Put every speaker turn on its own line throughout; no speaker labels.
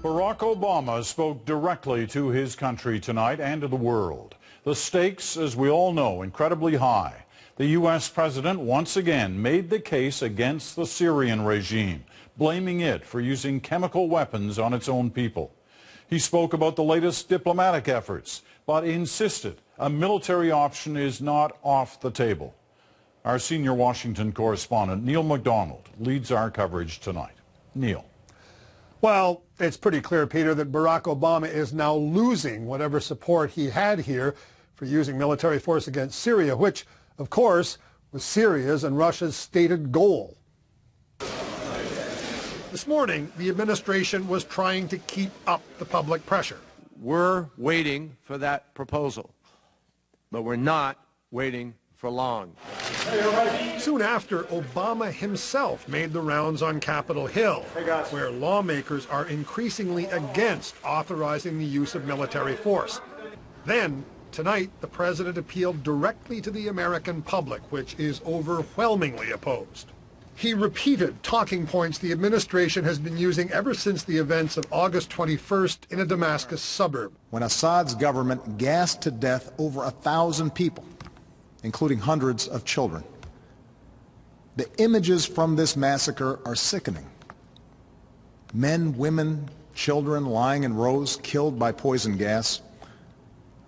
Barack Obama spoke directly to his country tonight and to the world. The stakes, as we all know, incredibly high. The U.S. president once again made the case against the Syrian regime, blaming it for using chemical weapons on its own people. He spoke about the latest diplomatic efforts, but insisted a military option is not off the table. Our senior Washington correspondent, Neil MacDonald, leads our coverage tonight. Neil.
Well, it's pretty clear, Peter, that Barack Obama is now losing whatever support he had here for using military force against Syria, which, of course, was Syria's and Russia's stated goal. This morning, the administration was trying to keep up the public pressure.
We're waiting for that proposal, but we're not waiting for long.
Soon after, Obama himself made the rounds on Capitol Hill, where lawmakers are increasingly against authorizing the use of military force. Then, tonight, the president appealed directly to the American public, which is overwhelmingly opposed. He repeated talking points the administration has been using ever since the events of August 21st in a Damascus suburb.
When Assad's government gassed to death over 1,000 people, including hundreds of children. The images from this massacre are sickening. Men, women, children lying in rows, killed by poison gas.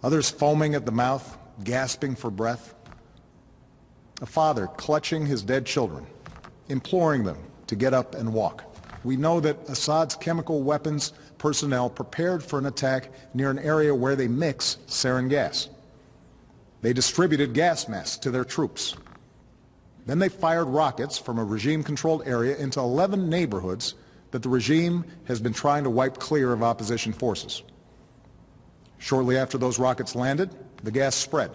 Others foaming at the mouth, gasping for breath. A father clutching his dead children, imploring them to get up and walk. We know that Assad's chemical weapons personnel prepared for an attack near an area where they mix sarin gas. They distributed gas masks to their troops. Then they fired rockets from a regime-controlled area into 11 neighborhoods that the regime has been trying to wipe clear of opposition forces. Shortly after those rockets landed, the gas spread,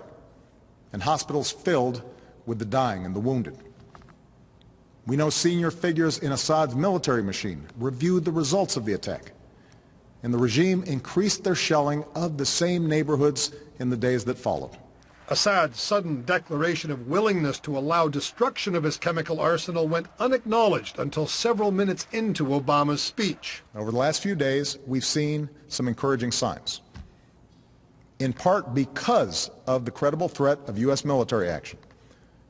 and hospitals filled with the dying and the wounded. We know senior figures in Assad's military machine reviewed the results of the attack, and the regime increased their shelling of the same neighborhoods in the days that followed.
Assad's sudden declaration of willingness to allow destruction of his chemical arsenal went unacknowledged until several minutes into Obama's speech.
Over the last few days, we've seen some encouraging signs, in part because of the credible threat of U.S. military action,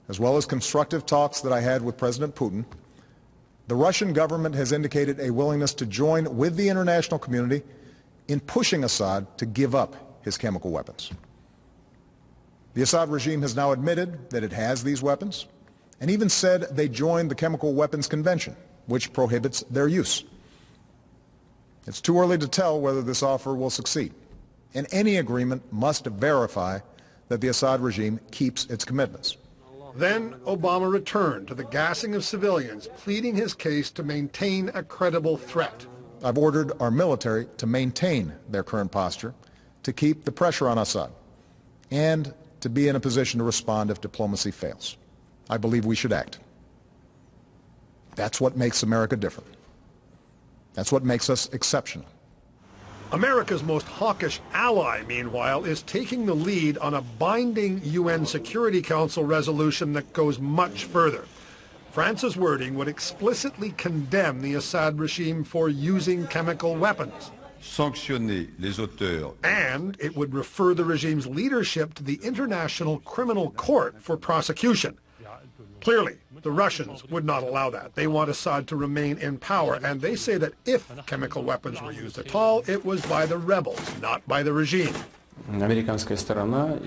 as well as constructive talks that I had with President Putin. The Russian government has indicated a willingness to join with the international community in pushing Assad to give up his chemical weapons. The Assad regime has now admitted that it has these weapons, and even said they joined the Chemical Weapons Convention, which prohibits their use. It's too early to tell whether this offer will succeed, and any agreement must verify that the Assad regime keeps its commitments.
Then Obama returned to the gassing of civilians, pleading his case to maintain a credible threat.
I've ordered our military to maintain their current posture, to keep the pressure on Assad, and to be in a position to respond if diplomacy fails. I believe we should act. That's what makes America different. That's what makes us exceptional.
America's most hawkish ally, meanwhile, is taking the lead on a binding UN Security Council resolution that goes much further. France's wording would explicitly condemn the Assad regime for using chemical weapons.
Sanctionner les auteurs.
And it would refer the regime's leadership to the International Criminal Court for prosecution. Clearly, the Russians would not allow that. They want Assad to remain in power, and they say that if chemical weapons were used at all, it was by the rebels, not by the regime.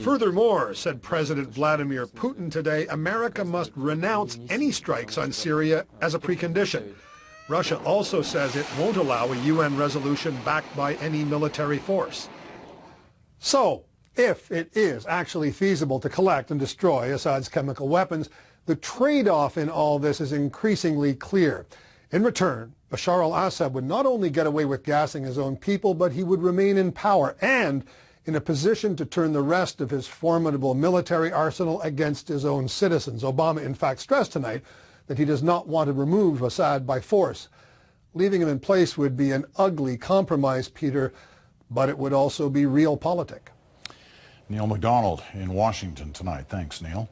Furthermore, said President Vladimir Putin today, America must renounce any strikes on Syria as a precondition. Russia also says it won't allow a UN resolution backed by any military force. So, if it is actually feasible to collect and destroy Assad's chemical weapons, the trade-off in all this is increasingly clear. In return, Bashar al-Assad would not only get away with gassing his own people, but he would remain in power and in a position to turn the rest of his formidable military arsenal against his own citizens. Obama, in fact, stressed tonight that he does not want to remove Assad by force. Leaving him in place would be an ugly compromise, Peter, but it would also be realpolitik.
Neil MacDonald in Washington tonight. Thanks, Neil.